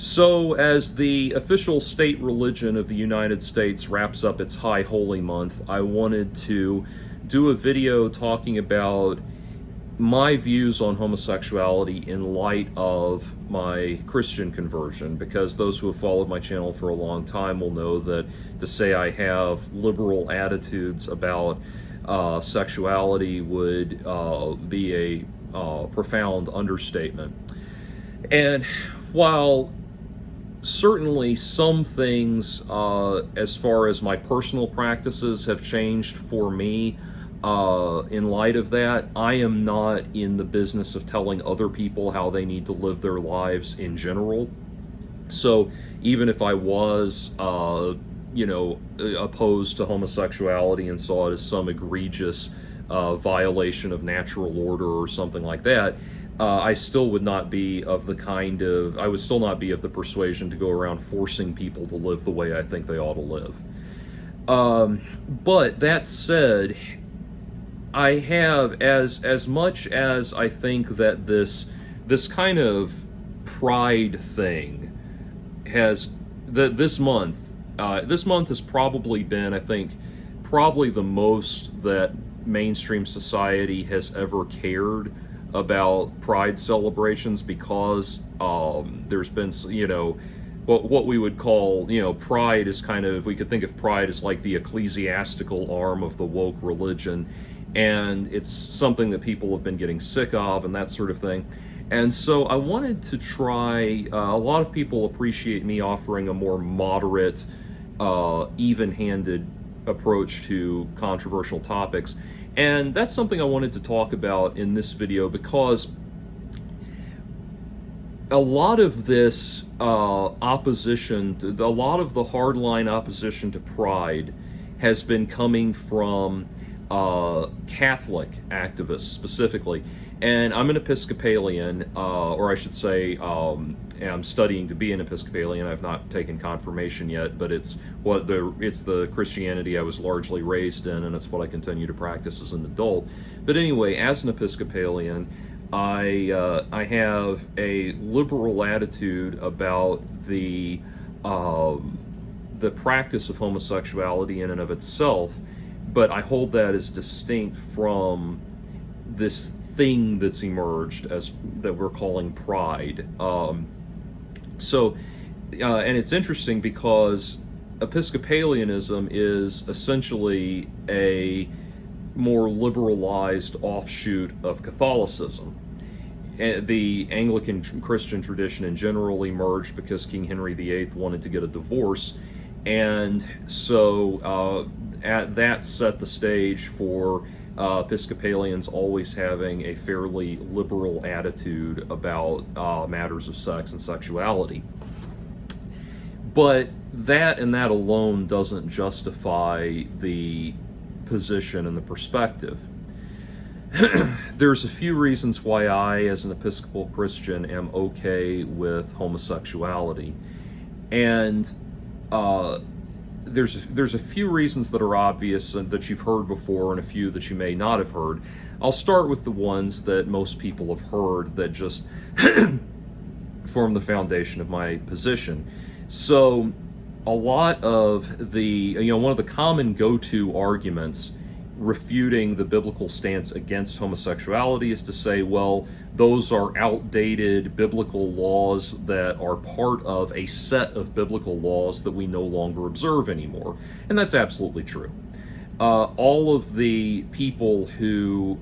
So, as the official state religion of the United States wraps up its High Holy Month, I wanted to do a video talking about my views on homosexuality in light of my Christian conversion, because those who have followed my channel for a long time will know that to say I have liberal attitudes about sexuality would be a profound understatement. And while certainly some things as far as my personal practices have changed for me in light of that, I am not in the business of telling other people how they need to live their lives in general. So even if I was opposed to homosexuality and saw it as some egregious violation of natural order or something like that, I still would not be of I would still not be of the persuasion to go around forcing people to live the way I think they ought to live. But that said, I have, as much as I think that this kind of pride thing this month has probably been, I think, probably the most that mainstream society has ever cared about pride celebrations, because there's been, what we would call, pride is kind of, we could think of pride as like the ecclesiastical arm of the woke religion, and it's something that people have been getting sick of and that sort of thing. And so I wanted to try, a lot of people appreciate me offering a more moderate, even-handed approach to controversial topics. And that's something I wanted to talk about in this video, because a lot of this opposition, a lot of the hardline opposition to pride has been coming from Catholic activists specifically. And I'm an Episcopalian, or I should say, I'm studying to be an Episcopalian. I've not taken confirmation yet, but it's the Christianity I was largely raised in, and it's what I continue to practice as an adult. But anyway, as an Episcopalian, I have a liberal attitude about the practice of homosexuality in and of itself, but I hold that as distinct from this thing that's emerged that we're calling pride. And it's interesting because Episcopalianism is essentially a more liberalized offshoot of Catholicism. The Anglican Christian tradition in general emerged because King Henry VIII wanted to get a divorce, and so that set the stage for Episcopalians always having a fairly liberal attitude about matters of sex and sexuality. But that and that alone doesn't justify the position and the perspective. There's a few reasons why I, as an Episcopal Christian, am okay with homosexuality. And there's a few reasons that are obvious and that you've heard before, and a few that you may not have heard. I'll start with the ones that most people have heard that just form the foundation of my position. So a lot of one of the common go-to arguments refuting the biblical stance against homosexuality is to say, well, those are outdated biblical laws that are part of a set of biblical laws that we no longer observe anymore. And that's absolutely true. All of the people who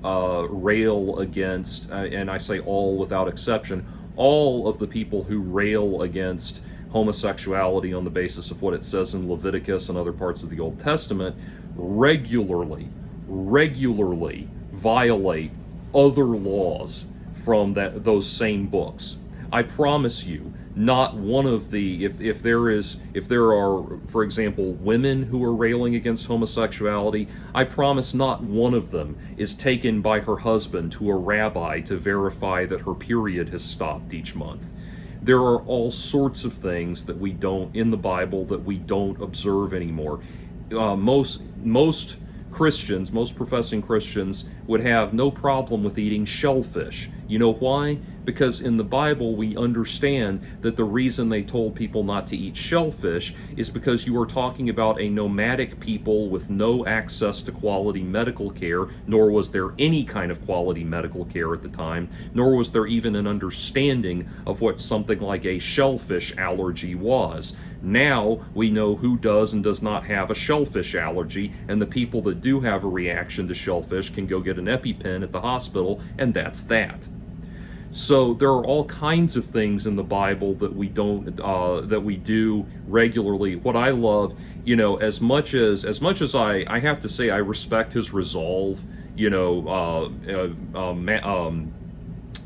rail against, and I say all without exception, all of the people who rail against homosexuality on the basis of what it says in Leviticus and other parts of the Old Testament regularly violate other laws from those same books. I promise you, not one of the, if there are, for example, women who are railing against homosexuality, I promise not one of them is taken by her husband to a rabbi to verify that her period has stopped each month. There are all sorts of things that we don't, in the Bible, that we don't observe anymore. Most Christians, most professing Christians, would have no problem with eating shellfish You know why? Because in the Bible we understand that the reason they told people not to eat shellfish is because you are talking about a nomadic people with no access to quality medical care, nor was there any kind of quality medical care at the time, nor was there even an understanding of what something like a shellfish allergy was. Now we know who does and does not have a shellfish allergy, and the people that do have a reaction to shellfish can go get an EpiPen at the hospital, and that's that. So there are all kinds of things in the Bible that we don't that we do regularly. What I love, as much as I have to say I respect his resolve.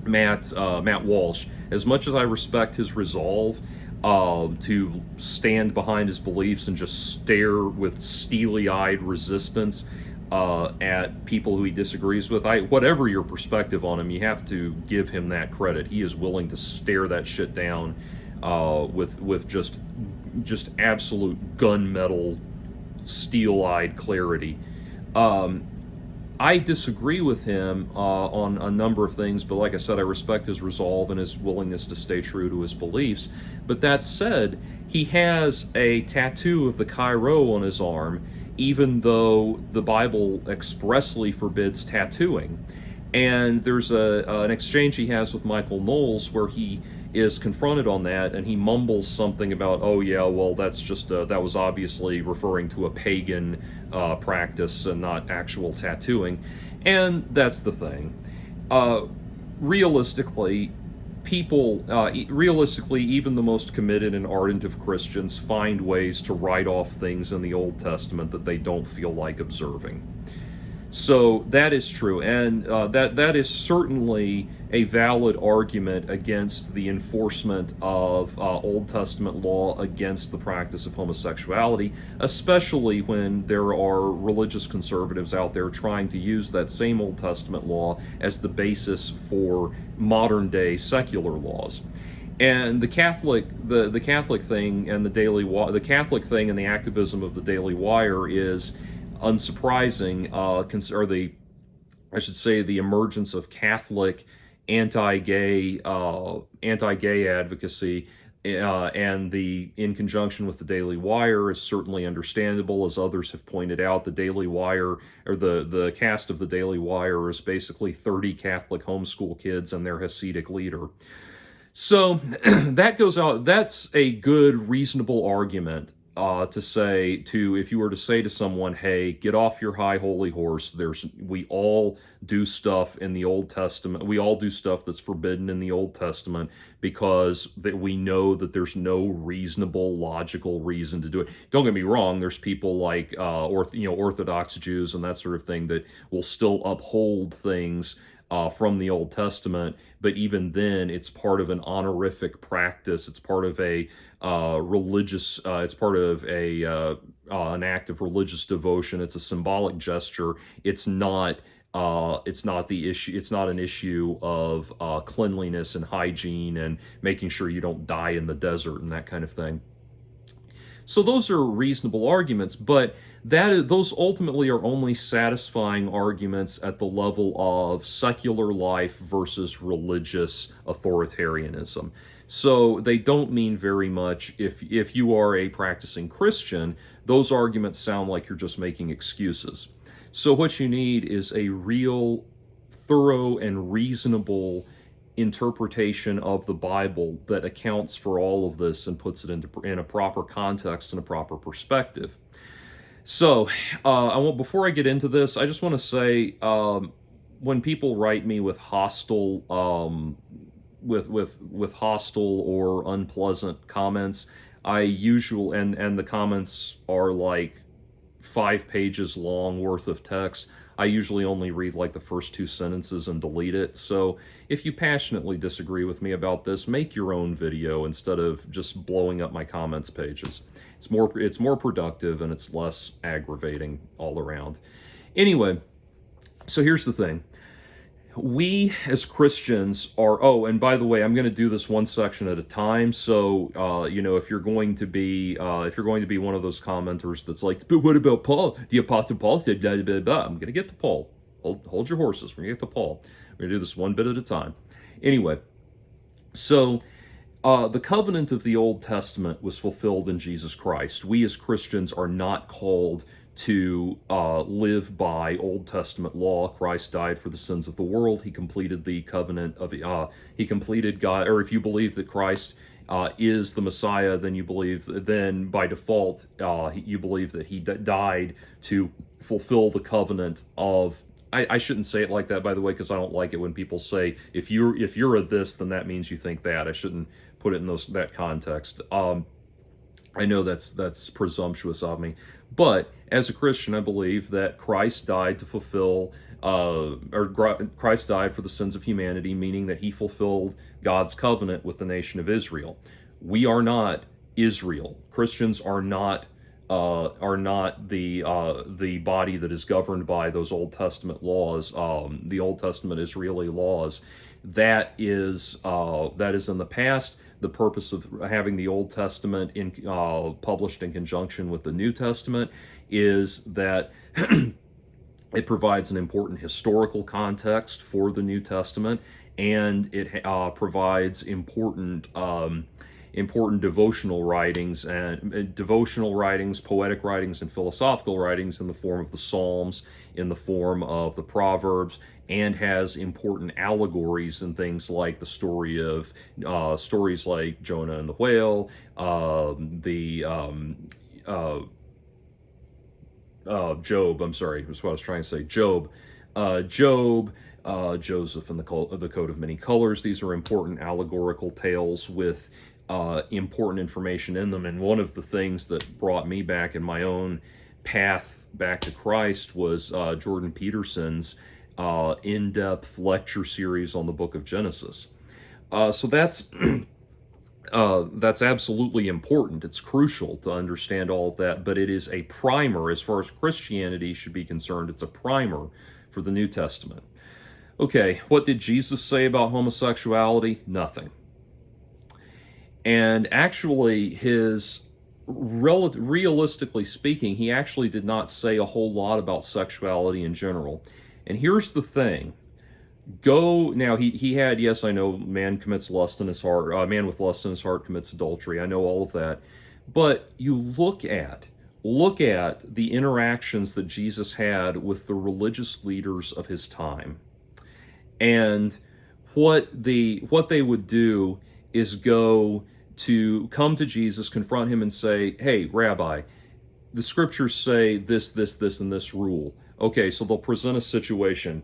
Matt Walsh. As much as I respect his resolve to stand behind his beliefs and just stare with steely-eyed resistance at people who he disagrees with. Whatever your perspective on him, you have to give him that credit. He is willing to stare that shit down with just absolute gunmetal, steel-eyed clarity. I disagree with him on a number of things, but like I said, I respect his resolve and his willingness to stay true to his beliefs. But that said, he has a tattoo of the Chi-Rho on his arm, even though the Bible expressly forbids tattooing. And there's an exchange he has with Michael Knowles where he is confronted on that, and he mumbles something about, oh yeah, well that's just that was obviously referring to a pagan practice and not actual tattooing. And that's the thing. Realistically, even the most committed and ardent of Christians find ways to write off things in the Old Testament that they don't feel like observing. So that is true, and that is certainly a valid argument against the enforcement of Old Testament law against the practice of homosexuality, especially when there are religious conservatives out there trying to use that same Old Testament law as the basis for modern-day secular laws. And the Catholic thing and the Catholic thing and the activism of the Daily Wire is unsurprising, the emergence of Catholic anti-gay advocacy, and in conjunction with the Daily Wire is certainly understandable. As others have pointed out, the Daily Wire, or the cast of the Daily Wire, is basically 30 Catholic homeschool kids and their Hasidic leader. So that goes out. That's a good, reasonable argument if you were to say to someone, hey, get off your high holy horse, we all do stuff in the Old Testament, we all do stuff that's forbidden in the Old Testament because we know that there's no reasonable, logical reason to do it. Don't get me wrong, there's people like Orthodox Jews and that sort of thing that will still uphold things from the Old Testament, but even then, it's part of an honorific practice. It's part of a religious. It's part of an act of religious devotion. It's a symbolic gesture. It's not the issue. It's not an issue of cleanliness and hygiene and making sure you don't die in the desert and that kind of thing. So those are reasonable arguments, but those ultimately are only satisfying arguments at the level of secular life versus religious authoritarianism. So they don't mean very much. If you are a practicing Christian, those arguments sound like you're just making excuses. So what you need is a real, thorough, and reasonable interpretation of the Bible that accounts for all of this and puts it in a proper context and a proper perspective. So, before I get into this, I just want to say, when people write me with hostile, with hostile or unpleasant comments, and the comments are like 5 pages long worth of text, I usually only read like the first 2 sentences and delete it. So if you passionately disagree with me about this, make your own video instead of just blowing up my comments pages. It's more productive and it's less aggravating all around. Anyway, so here's the thing. We as Christians are, and by the way, I'm going to do this one section at a time. So, if you're going to be one of those commenters that's like, but what about Paul? The Apostle Paul said blah, blah, blah. I'm going to get to Paul. Hold your horses. We're going to get to Paul. We're going to do this one bit at a time. Anyway, so the covenant of the Old Testament was fulfilled in Jesus Christ. We as Christians are not called to live by Old Testament law. Christ died for the sins of the world. He completed the covenant of he completed God. Or if you believe that Christ is the Messiah, then by default you believe that he died to fulfill the covenant of. I shouldn't say it like that, by the way, because I don't like it when people say if you're a this, then that means you think that. I shouldn't put it in that context. I know that's presumptuous of me, but as a Christian, I believe that Christ died to fulfill, Christ died for the sins of humanity, meaning that he fulfilled God's covenant with the nation of Israel. We are not Israel. Christians are not the body that is governed by those Old Testament laws, the Old Testament Israeli laws. That is in the past. The purpose of having the Old Testament published in conjunction with the New Testament is that it provides an important historical context for the New Testament, and it provides important devotional writings poetic writings, and philosophical writings in the form of the Psalms, in the form of the Proverbs, and has important allegories and things like the stories like Jonah and the whale, Job. I'm sorry, that's what I was trying to say. Job, Joseph and the coat of many colors. These are important allegorical tales with important information in them. And one of the things that brought me back in my own path back to Christ was Jordan Peterson's in-depth lecture series on the book of Genesis. So that's absolutely important. It's crucial to understand all of that, but it is a primer as far as Christianity should be concerned. It's a primer for the New Testament. Okay, what did Jesus say about homosexuality? Nothing. And actually, realistically speaking, he actually did not say a whole lot about sexuality in general. And here's the thing. He had, yes, I know, man commits lust in his heart, man with lust in his heart commits adultery. I know all of that. But you look at the interactions that Jesus had with the religious leaders of his time. And what they would do is come to Jesus, confront him, and say, "Hey, Rabbi, the scriptures say this, and this rule." Okay, so they'll present a situation.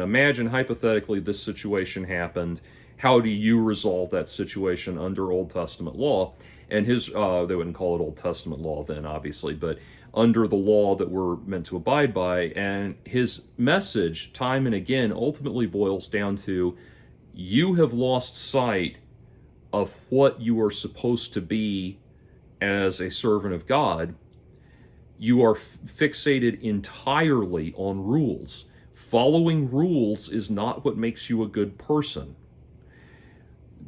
Imagine, hypothetically, this situation happened. How do you resolve that situation under Old Testament law? And they wouldn't call it Old Testament law then, obviously, but under the law that we're meant to abide by. And his message, time and again, ultimately boils down to, you have lost sight of what you are supposed to be as a servant of God. You are fixated entirely on rules. Following rules is not what makes you a good person.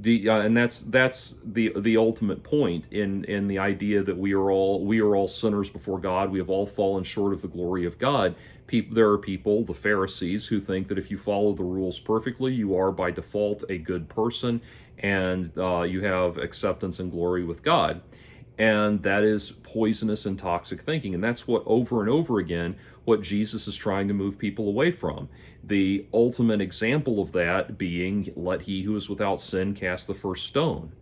And that's the ultimate point in the idea that we are all sinners before God. We have all fallen short of the glory of God. There are people, the Pharisees, who think that if you follow the rules perfectly, you are by default a good person, and you have acceptance and glory with God. And that is poisonous and toxic thinking. And that's what, over and over again, what Jesus is trying to move people away from. The ultimate example of that being, let he who is without sin cast the first stone.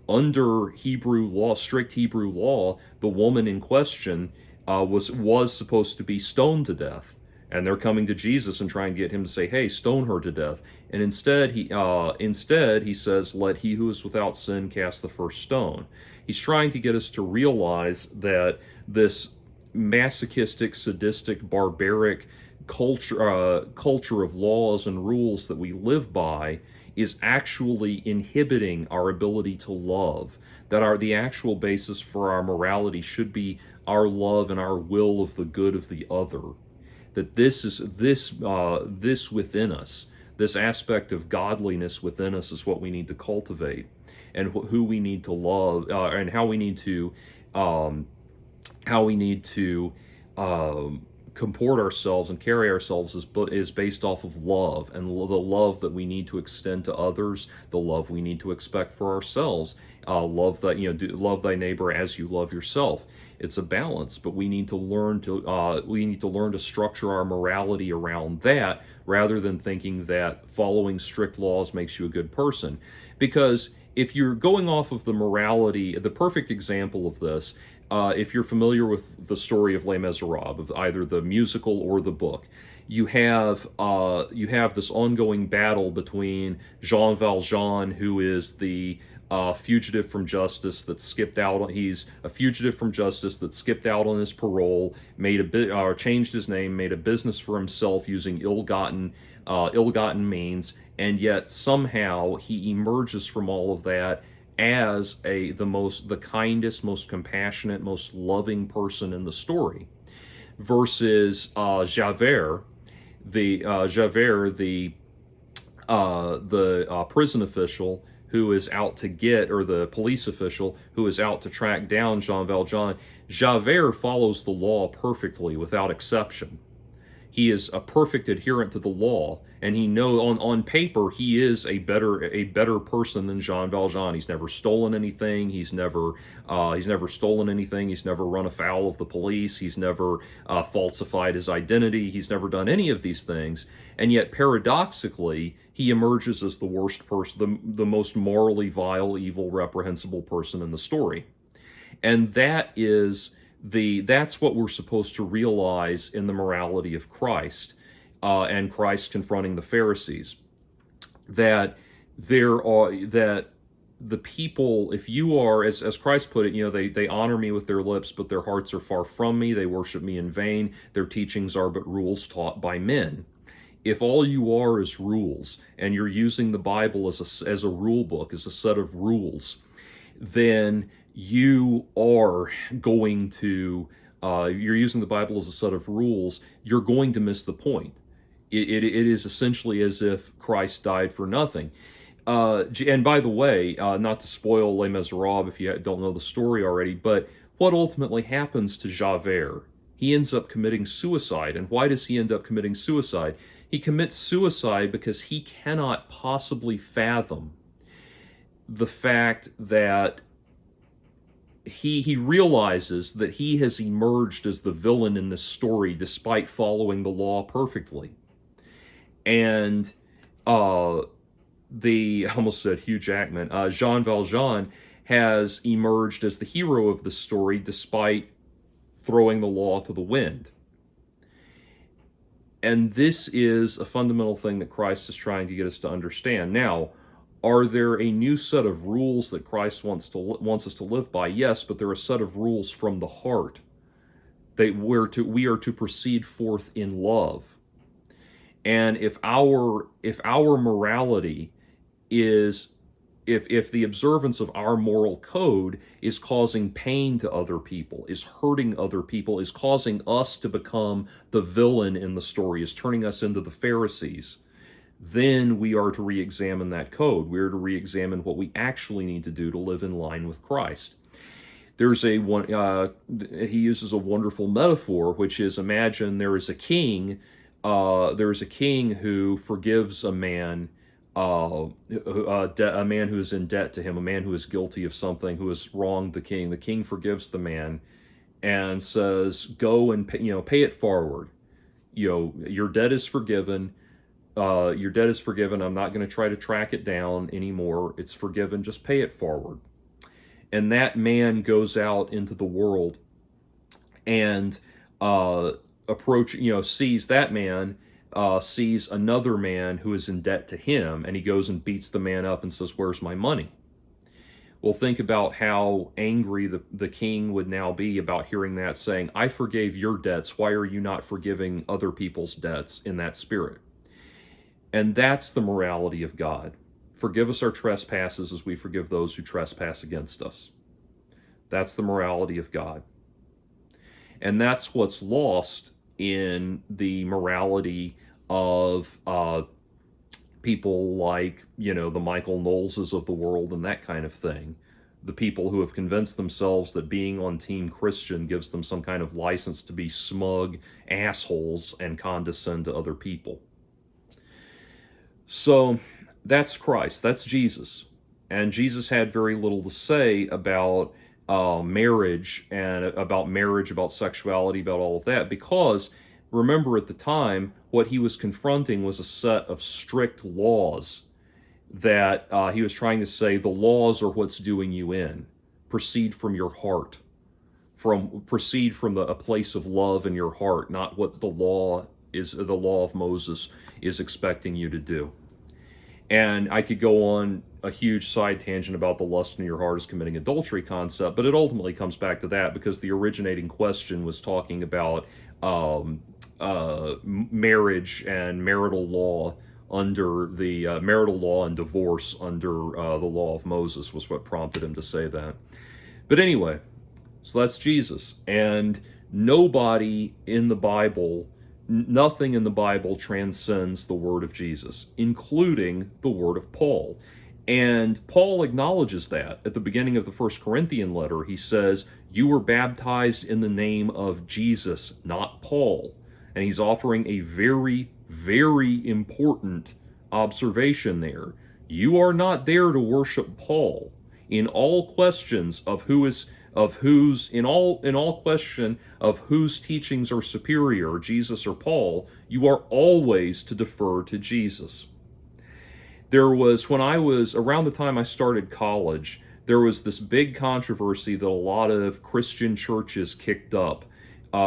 Under Hebrew law, strict Hebrew law, the woman in question was supposed to be stoned to death. And they're coming to Jesus and trying to get him to say, "Hey, stone her to death." And instead he says, "Let he who is without sin cast the first stone." He's trying to get us to realize that this masochistic, sadistic, barbaric culture of laws and rules that we live by is actually inhibiting our ability to love. That the actual basis for our morality should be our love and our will of the good of the other. That this within us, this aspect of godliness within us, is what we need to cultivate, and who we need to love, and how we need to comport ourselves and carry ourselves is based off of love, and the love that we need to extend to others, the love we need to expect for ourselves. Love that love thy neighbor as you love yourself. It's a balance, but we need to learn to structure our morality around that, rather than thinking that following strict laws makes you a good person. Because if you're going off of the morality, the perfect example of this, if you're familiar with the story of Les Miserables, of either the musical or the book, you have this ongoing battle between Jean Valjean, who is the fugitive from justice that skipped out. He's a fugitive from justice that skipped out on his parole, changed his name, made a business for himself using ill-gotten means, and yet somehow he emerges from all of that as the kindest, most compassionate, most loving person in the story, versus Javert, the prison official who is out to get, or the police official who is out to track down Jean Valjean. Javert follows the law perfectly, without exception. He is a perfect adherent to the law, and he knows on paper he is a better person than Jean Valjean. He's never stolen anything. He's never stolen anything. He's never run afoul of the police. He's never falsified his identity. He's never done any of these things. And yet, paradoxically, he emerges as the worst person, the most morally vile, evil, reprehensible person in the story. And that's what we're supposed to realize in the morality of Christ, and Christ confronting the Pharisees. That the people, if you are, as Christ put it, they honor me with their lips, but their hearts are far from me. They worship me in vain. Their teachings are but rules taught by men. If all you are is rules, and you're using the Bible as a rule book, as a set of rules, then you are going to, you're using the Bible as a set of rules, you're going to miss the point. It is essentially as if Christ died for nothing. And by the way, not to spoil Les Miserables if you don't know the story already, but what ultimately happens to Javert? He ends up committing suicide. And why does he end up committing suicide? He commits suicide because he cannot possibly fathom the fact that he realizes that he has emerged as the villain in this story despite following the law perfectly. And I almost said Hugh Jackman, Jean Valjean has emerged as the hero of the story despite throwing the law to the wind. And this is a fundamental thing that Christ is trying to get us to understand. Now, are there a new set of rules that Christ wants us to live by? Yes, but they're a set of rules from the heart. We are to proceed forth in love. And if our morality is, if the observance of our moral code is causing pain to other people, is hurting other people, is causing us to become the villain in the story, is turning us into the Pharisees, then we are to re-examine that code. We are to re-examine what we actually need to do to live in line with Christ. He uses a wonderful metaphor, which is, imagine there is a king who forgives a man, a man who is in debt to him, a man who is guilty of something, who has wronged the king. The king forgives the man and says, "Go and pay it forward. Your debt is forgiven. Your debt is forgiven. I'm not going to try to track it down anymore. It's forgiven. Just pay it forward." And that man goes out into the world and sees that man, sees another man who is in debt to him, and he goes and beats the man up and says, "Where's my money?" Well, think about how angry the king would now be about hearing that, saying, "I forgave your debts. Why are you not forgiving other people's debts in that spirit?" And that's the morality of God. Forgive us our trespasses as we forgive those who trespass against us. That's the morality of God. And that's what's lost in the morality of people like, the Michael Knowleses of the world and that kind of thing, the people who have convinced themselves that being on Team Christian gives them some kind of license to be smug assholes and condescend to other people. So that's Christ, that's Jesus. And Jesus had very little to say about marriage, about sexuality, about all of that, because remember at the time, what he was confronting was a set of strict laws that he was trying to say the laws are what's doing you in. Proceed from your heart. Proceed from a place of love in your heart, not what the law of Moses is expecting you to do. And I could go on a huge side tangent about the lust in your heart is committing adultery concept, but it ultimately comes back to that because the originating question was talking about marriage and marital law under the marital law and divorce under the law of Moses was what prompted him to say that. But anyway, so that's Jesus. And nobody in the Bible, nothing in the Bible transcends the word of Jesus, including the word of Paul. And Paul acknowledges that at the beginning of the 1 Corinthian letter. He says, you were baptized in the name of Jesus, not Paul. And he's offering a very, very important observation there. You are not there to worship Paul. In all questions of whose teachings are superior, Jesus or Paul, you are always to defer to Jesus. There was, when I was, around the time I started college, there was this big controversy that a lot of Christian churches kicked up.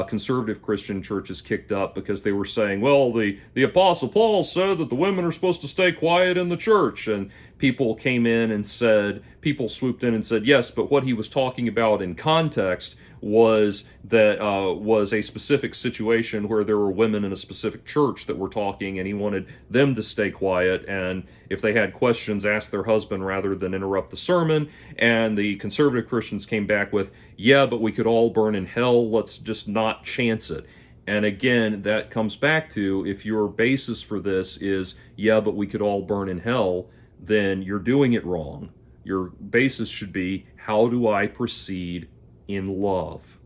Conservative Christian churches kicked up because they were saying, well, the Apostle Paul said that the women are supposed to stay quiet in the church. And people swooped in and said, yes, but what he was talking about in context was that was a specific situation where there were women in a specific church that were talking, and he wanted them to stay quiet, and if they had questions, ask their husband rather than interrupt the sermon. And the conservative Christians came back with, yeah, but we could all burn in hell, let's just not chance it. And again, that comes back to, if your basis for this is, yeah, but we could all burn in hell, then you're doing it wrong. Your basis should be, how do I proceed in love?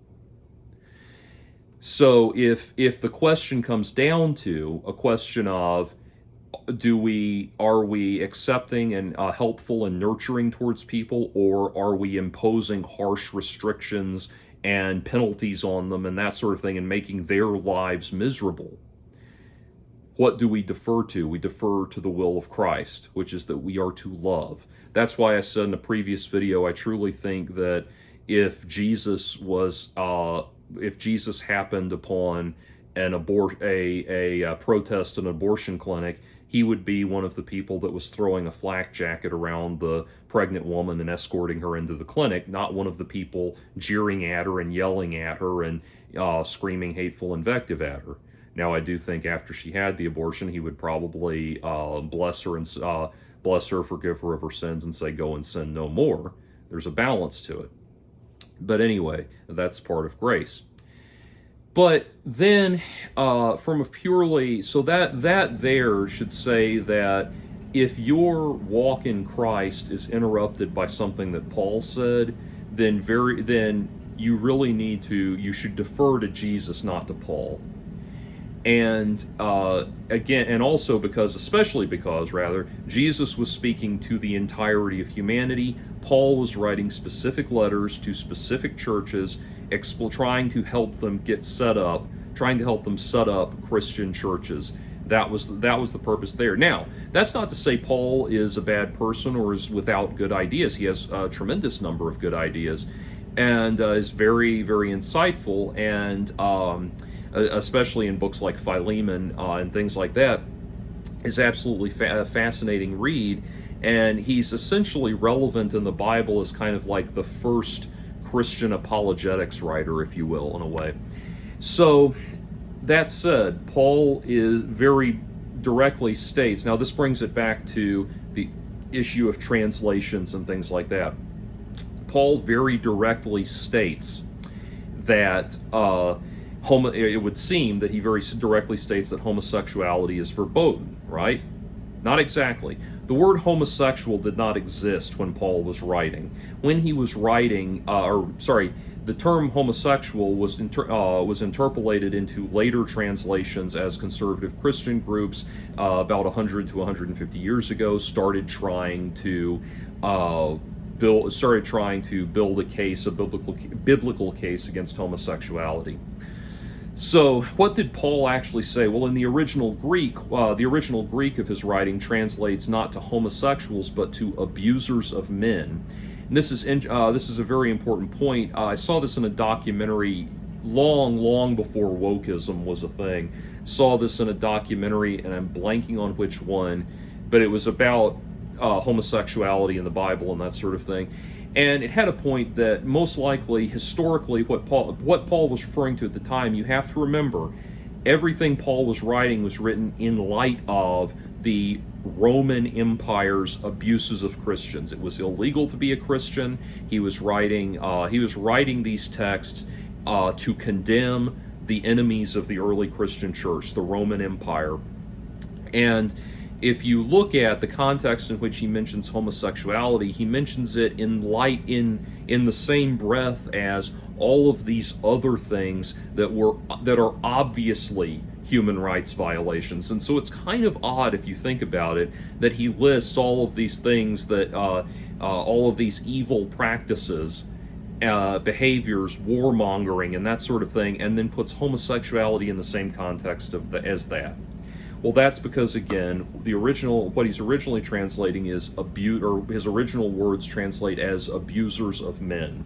So if the question comes down to a question of, are we accepting and helpful and nurturing towards people, or are we imposing harsh restrictions and penalties on them and that sort of thing and making their lives miserable? What do we defer to? We defer to the will of Christ, which is that we are to love. That's why I said in a previous video, I truly think that if Jesus happened upon a protest in an abortion clinic, he would be one of the people that was throwing a flak jacket around the pregnant woman and escorting her into the clinic, not one of the people jeering at her and yelling at her and screaming hateful invective at her. Now, I do think after she had the abortion, he would probably bless her, forgive her of her sins, and say, go and sin no more. There's a balance to it. But anyway, that's part of grace. But then, from a purely, so that there should say that if your walk in Christ is interrupted by something that Paul said, then you should defer to Jesus, not to Paul. And again, and also especially because Jesus was speaking to the entirety of humanity. Paul was writing specific letters to specific churches, trying to help them set up Christian churches. That was the purpose there. Now, that's not to say Paul is a bad person or is without good ideas. He has a tremendous number of good ideas, and is very, very insightful, and especially in books like Philemon and things like that, is absolutely a fascinating read. And he's essentially relevant in the Bible as kind of like the first Christian apologetics writer, if you will, in a way. So, that said, Paul very directly states, now this brings it back to the issue of translations and things like that. Paul very directly states that it would seem that he very directly states that homosexuality is verboten, right? Not exactly. The word homosexual did not exist when Paul was writing. When he was writing, the term homosexual was interpolated into later translations as conservative Christian groups about 100 to 150 years ago started trying to build a case, a biblical case against homosexuality. So, what did Paul actually say? Well, in the original Greek of his writing translates not to homosexuals, but to abusers of men. And this is a very important point. I saw this in a documentary long before wokeism was a thing. Saw this in a documentary, and I'm blanking on which one, but it was about homosexuality in the Bible and that sort of thing. And it had a point that most likely, historically, what Paul was referring to at the time, you have to remember, everything Paul was writing was written in light of the Roman Empire's abuses of Christians. It was illegal to be a Christian. He was writing these texts to condemn the enemies of the early Christian church, the Roman Empire. And if you look at the context in which he mentions homosexuality, he mentions it in the same breath as all of these other things that are obviously human rights violations. And so it's kind of odd, if you think about it, that he lists all of these things all of these evil practices, behaviors, warmongering, and that sort of thing, and then puts homosexuality in the same context as that. Well, that's because, again, what he's originally translating is his original words translate as abusers of men.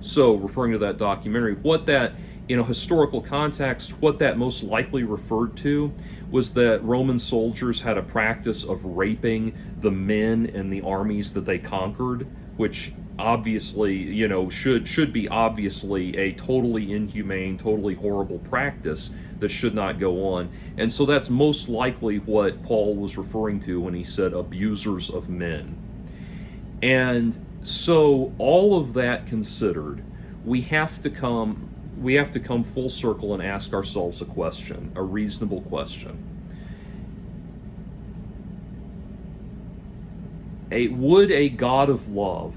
So, referring to that documentary, what that, in a historical context, what that most likely referred to was that Roman soldiers had a practice of raping the men in the armies that they conquered, which obviously, should be obviously a totally inhumane, totally horrible practice that should not go on. And so that's most likely what Paul was referring to when he said abusers of men. And so all of that considered, we have to come full circle and ask ourselves a question, a reasonable question. Would a God of love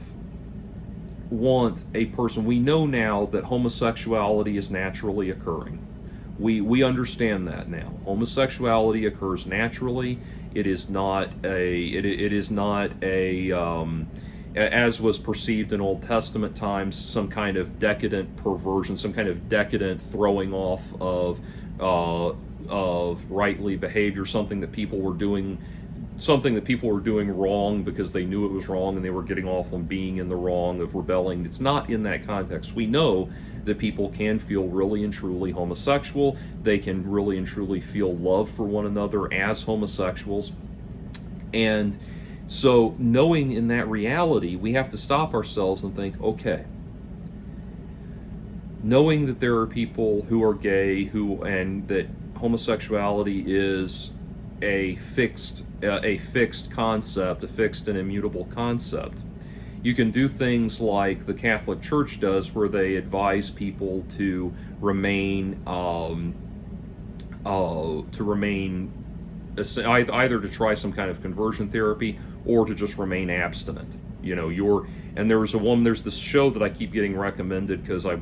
want a person? We know now that homosexuality is naturally occurring. We understand that now. Homosexuality occurs naturally. It is not as was perceived in Old Testament times, some kind of decadent perversion, some kind of decadent throwing off of rightly behavior, something that people were doing wrong because they knew it was wrong and they were getting off on being in the wrong of rebelling. It's not in that context. We know that people can feel really and truly homosexual. They can really and truly feel love for one another as homosexuals. And so, knowing in that reality, we have to stop ourselves and think, okay, knowing that there are people who are gay, and that homosexuality is a fixed concept, a fixed and immutable concept. You can do things like the Catholic Church does, where they advise people to remain either to try some kind of conversion therapy or to just remain abstinent. There's this show that I keep getting recommended because I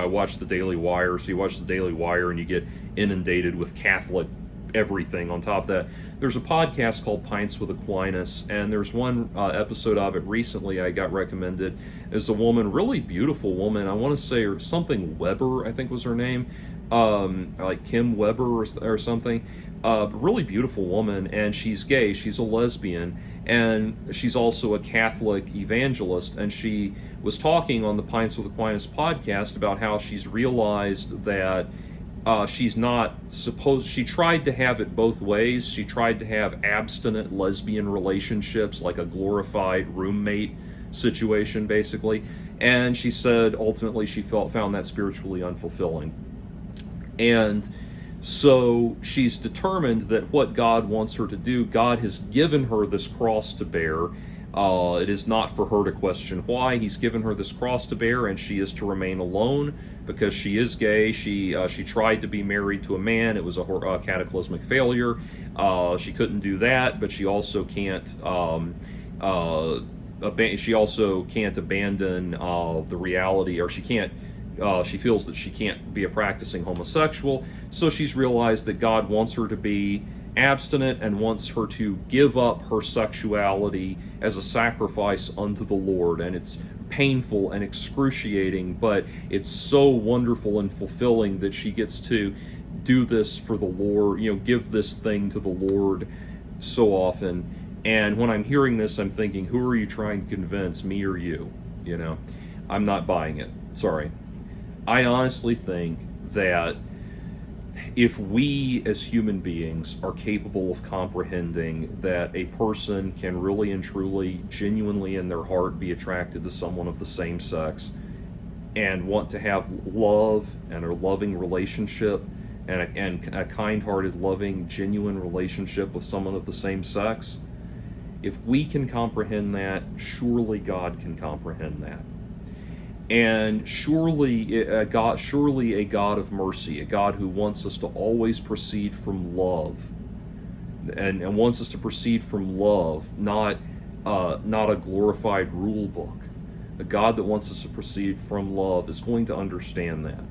watch the Daily Wire. So you watch the Daily Wire and you get inundated with Catholic everything on top of that. There's a podcast called Pints with Aquinas, and there's one episode of it recently I got recommended. There's a woman, really beautiful woman, I want to say something Weber, I think was her name, like Kim Weber or something, really beautiful woman, and she's gay, she's a lesbian, and she's also a Catholic evangelist, and she was talking on the Pints with Aquinas podcast about how she's realized that she tried to have it both ways. She tried to have abstinent lesbian relationships, like a glorified roommate situation, basically. And she said ultimately she found that spiritually unfulfilling. And so she's determined that what God wants her to do, God has given her this cross to bear. It is not for her to question why. He's given her this cross to bear, and she is to remain alone because she is gay. She tried to be married to a man. It was a cataclysmic failure. She couldn't do that, but she also can't. She also can't abandon the reality, or she can't. She feels that she can't be a practicing homosexual, so she's realized that God wants her to be abstinent and wants her to give up her sexuality as a sacrifice unto the Lord. And it's painful and excruciating, but it's so wonderful and fulfilling that she gets to do this for the Lord, give this thing to the Lord so often. And when I'm hearing this, I'm thinking, who are you trying to convince, me or you? I'm not buying it. Sorry. I honestly think that if we as human beings are capable of comprehending that a person can really and truly, genuinely in their heart be attracted to someone of the same sex and want to have love and a loving relationship and a kind-hearted, loving, genuine relationship with someone of the same sex, if we can comprehend that, surely God can comprehend that. And surely a God of mercy, a God who wants us to always proceed from love, and wants us to proceed from love, not a glorified rule book. A God that wants us to proceed from love is going to understand that.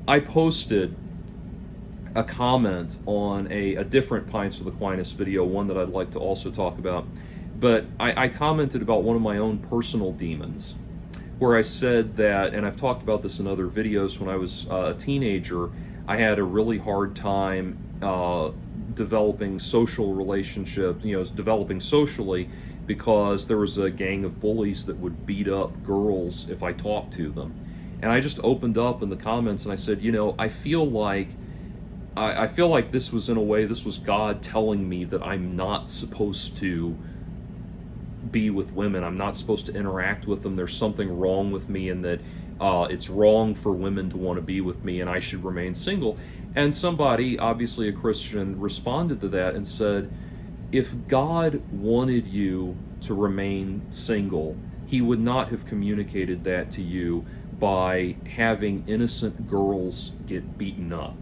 I posted a comment on a different Pints with Aquinas video, one that I'd like to also talk about, but I commented about one of my own personal demons, where I said that, and I've talked about this in other videos, when I was a teenager, I had a really hard time developing social relationships, developing socially, because there was a gang of bullies that would beat up girls if I talked to them. And I just opened up in the comments and I said, I feel like this was, in a way, this was God telling me that I'm not supposed to be with women. I'm not supposed to interact with them. There's something wrong with me, and that it's wrong for women to want to be with me, and I should remain single. And somebody, obviously a Christian, responded to that and said, if God wanted you to remain single, he would not have communicated that to you by having innocent girls get beaten up.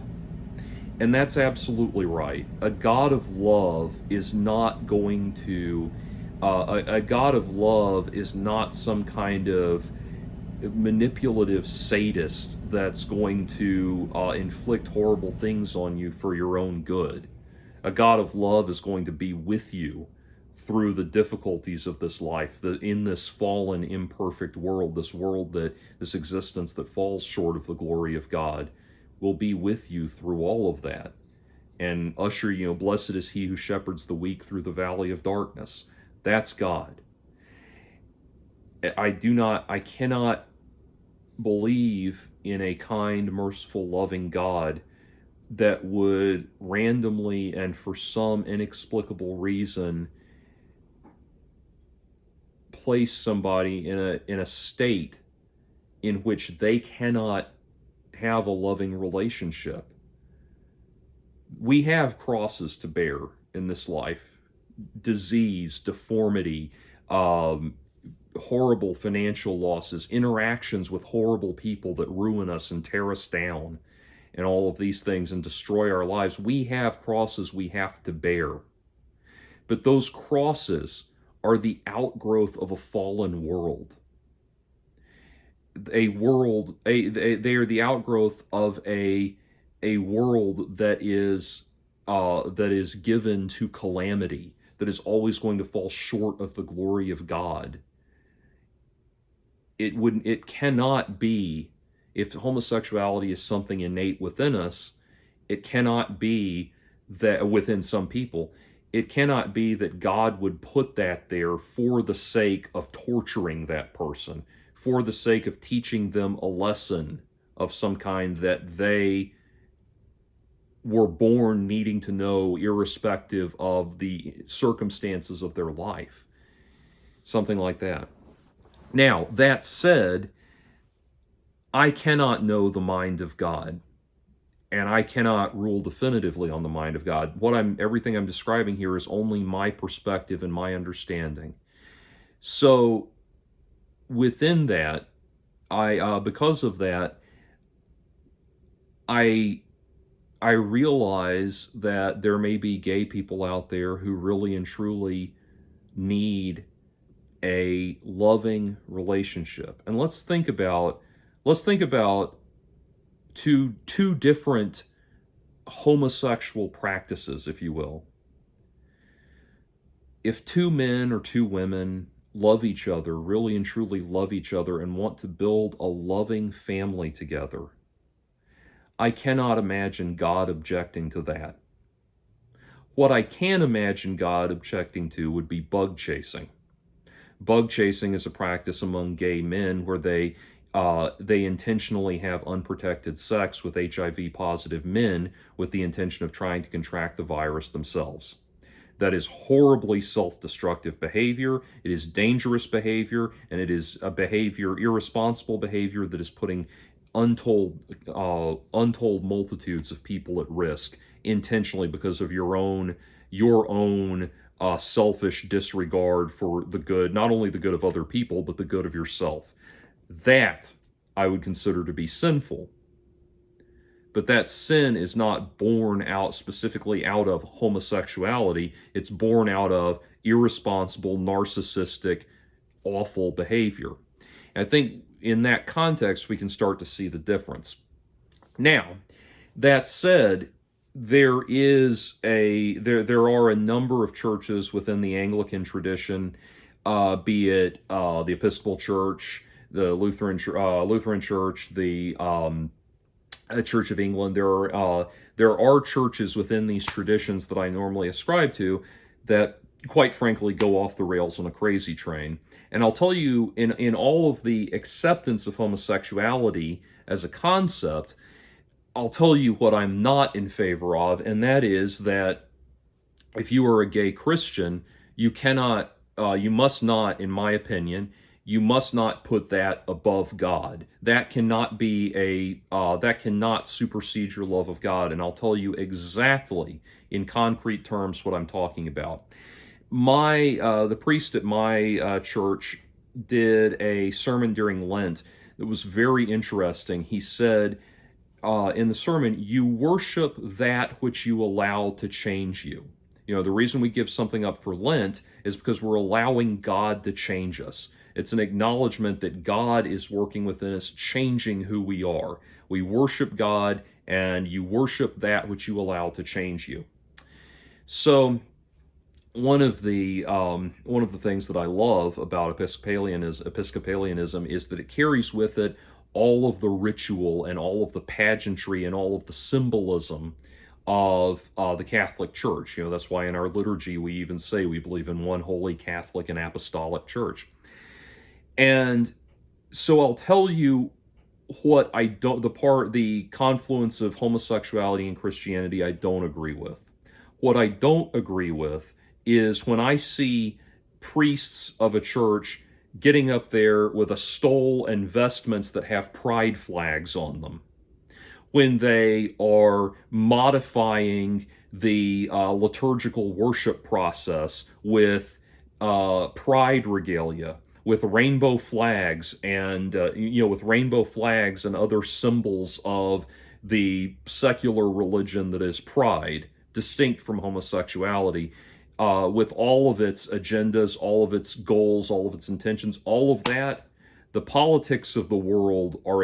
And that's absolutely right. A God of love is not going to a God of love is not some kind of manipulative sadist that's going to inflict horrible things on you for your own good. A God of love is going to be with you through the difficulties of this life, in this fallen, imperfect world, this existence that falls short of the glory of God, will be with you through all of that. And usher, blessed is he who shepherds the weak through the valley of darkness. That's God. I cannot believe in a kind, merciful, loving God that would randomly and for some inexplicable reason place somebody in a state in which they cannot have a loving relationship. We have crosses to bear in this life. Disease, deformity, horrible financial losses, interactions with horrible people that ruin us and tear us down, and all of these things, and destroy our lives. We have crosses we have to bear. But those crosses are the outgrowth of a fallen world. They are the outgrowth of a world that is given to calamity, that is always going to fall short of the glory of God. It cannot be, if homosexuality is something innate within us, it cannot be that within some people, it cannot be that God would put that there for the sake of torturing that person, for the sake of teaching them a lesson of some kind that they were born needing to know, irrespective of the circumstances of their life. Something like that. Now, that said, I cannot know the mind of God. and I cannot rule definitively on the mind of God. Everything I'm describing here is only my perspective and my understanding. So within that, because of that, I realize that there may be gay people out there who really and truly need a loving relationship. And let's think about two different homosexual practices, if you will. If two men or two women love each other, really and truly love each other, and want to build a loving family together, I cannot imagine God objecting to that. What I can imagine God objecting to would be bug chasing. Bug chasing is a practice among gay men where they intentionally have unprotected sex with HIV-positive men with the intention of trying to contract the virus themselves. That is horribly self-destructive behavior. It is dangerous behavior, and it is irresponsible behavior that is putting untold multitudes of people at risk intentionally because of your own selfish disregard for the good, not only the good of other people, but the good of yourself. That I would consider to be sinful. But that sin is not born out specifically out of homosexuality. It's born out of irresponsible, narcissistic, awful behavior. And I think in that context, we can start to see the difference. Now, that said, there are a number of churches within the Anglican tradition, be it the Episcopal Church, the Lutheran Church, the Church of England. There are churches within these traditions that I normally ascribe to that, quite frankly, go off the rails on a crazy train. And I'll tell you, in all of the acceptance of homosexuality as a concept, I'll tell you what I'm not in favor of, and that is that if you are a gay Christian, you must not, in my opinion, you must not put that above God. That cannot supersede your love of God, and I'll tell you exactly in concrete terms what I'm talking about. The priest at my church did a sermon during Lent that was very interesting. He said in the sermon, you worship that which you allow to change you. You know, the reason we give something up for Lent is because we're allowing God to change us. It's an acknowledgement that God is working within us, changing who we are. We worship God, and you worship that which you allow to change you. So, one of the things that I love about Episcopalianism is that it carries with it all of the ritual and all of the pageantry and all of the symbolism of the Catholic Church. You know, that's why in our liturgy we even say we believe in one holy Catholic and Apostolic Church. And so I'll tell you what the confluence of homosexuality and Christianity I don't agree with. What I don't agree with is when I see priests of a church getting up there with a stole and vestments that have pride flags on them, when they are modifying the liturgical worship process with pride regalia, with rainbow flags and other symbols of the secular religion that is pride, distinct from homosexuality, with all of its agendas, all of its goals, all of its intentions, all of that. The politics of the world are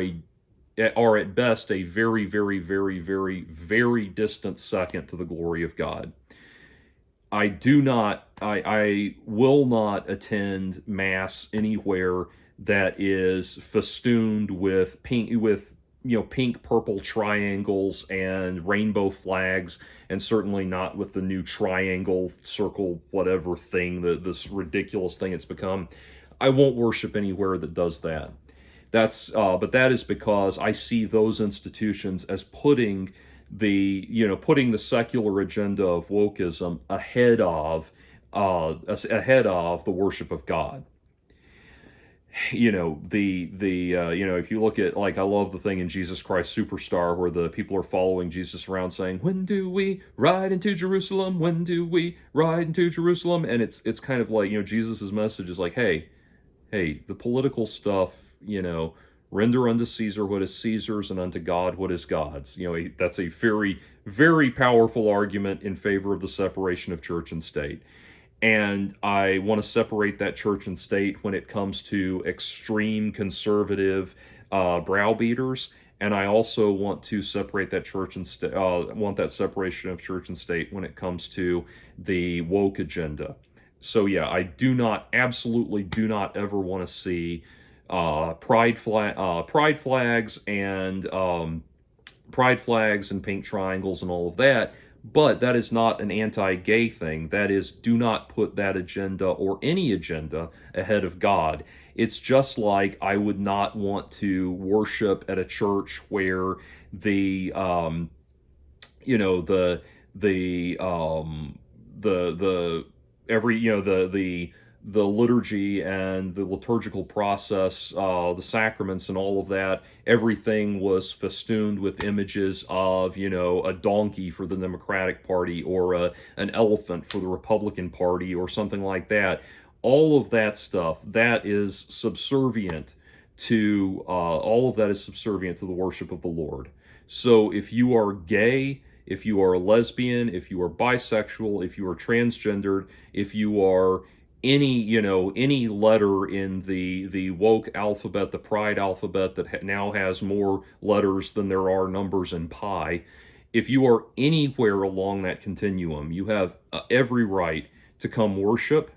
at best a very, very, very, very, very distant second to the glory of God. I will not attend Mass anywhere that is festooned with pink, purple triangles and rainbow flags, and certainly not with the new triangle, circle, whatever thing, this ridiculous thing it's become. I won't worship anywhere that does that. But that is because I see those institutions as putting the secular agenda of wokeism ahead of the worship of God. if you look at, like, I love the thing in Jesus Christ Superstar where the people are following Jesus around saying, "When do we ride into Jerusalem? When do we ride into Jerusalem?" And it's kind of like, Jesus's message is like, hey, the political stuff, render unto Caesar what is Caesar's and unto God what is God's. That's a very, very powerful argument in favor of the separation of church and state. And I want to separate that church and state when it comes to extreme conservative browbeaters. And I also want to separate that church and want that separation of church and state when it comes to the woke agenda. So yeah, I absolutely do not ever want to see pride flags and pink triangles and all of that. But that is not an anti-gay thing. That is, do not put that agenda or any agenda ahead of God. It's just like I would not want to worship at a church where the the liturgy and the liturgical process, the sacraments and all of that, everything was festooned with images of, a donkey for the Democratic Party or an elephant for the Republican Party or something like that. All of that stuff, that is subservient to, the worship of the Lord. So if you are gay, if you are a lesbian, if you are bisexual, if you are transgendered, if you are any letter in the woke alphabet, the pride alphabet that now has more letters than there are numbers in pi, if you are anywhere along that continuum, you have every right to come worship,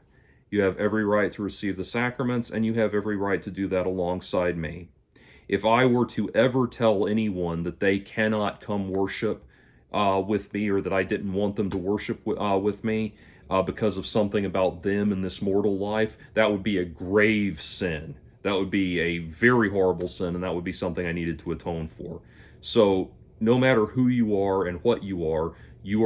you have every right to receive the sacraments, and you have every right to do that alongside me. If I were to ever tell anyone that they cannot come worship with me, or that I didn't want them to worship with me, because of something about them in this mortal life, that would be a grave sin. That would be a very horrible sin, and that would be something I needed to atone for. So, no matter who you are and what you are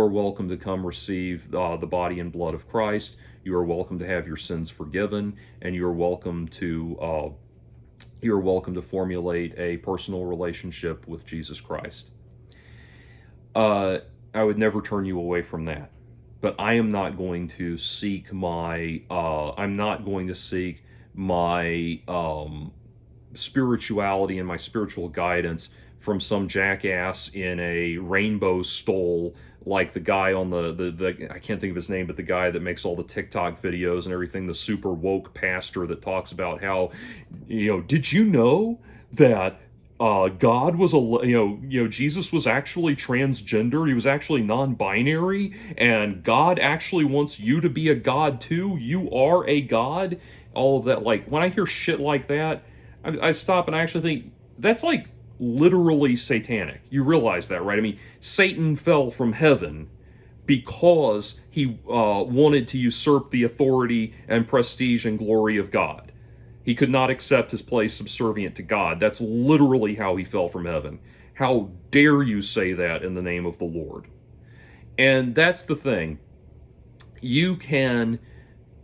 welcome to come receive the body and blood of Christ. You are welcome to have your sins forgiven, and you are welcome to formulate a personal relationship with Jesus Christ. I would never turn you away from that. But I am not going to seek my spirituality and my spiritual guidance from some jackass in a rainbow stole, like the guy on the I can't think of his name, but the guy that makes all the TikTok videos and everything, the super woke pastor that talks about how, did you know that God was Jesus was actually transgender. He was actually non-binary, and God actually wants you to be a God too. You are a God. All of that. Like, when I hear shit like that, I stop and I actually think that's like literally satanic. You realize that, right? I mean, Satan fell from heaven because he wanted to usurp the authority and prestige and glory of God. He could not accept his place subservient to God. That's literally how he fell from heaven. How dare you say that in the name of the Lord? And that's the thing. You can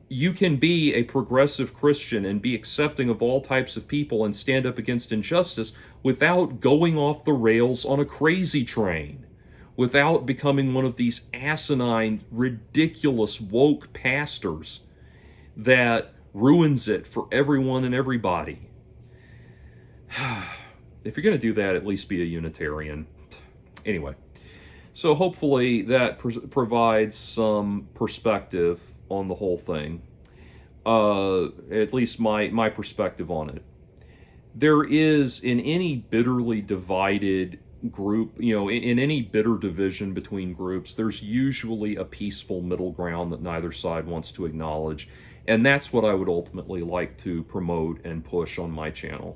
be a progressive Christian and be accepting of all types of people and stand up against injustice without going off the rails on a crazy train, without becoming one of these asinine, ridiculous, woke pastors that ruins it for everyone and everybody. If you're going to do that, at least be a Unitarian. Anyway, so hopefully that provides some perspective on the whole thing. At least my perspective on it. There is, in any bitterly divided group, in any bitter division between groups, there's usually a peaceful middle ground that neither side wants to acknowledge. And that's what I would ultimately like to promote and push on my channel.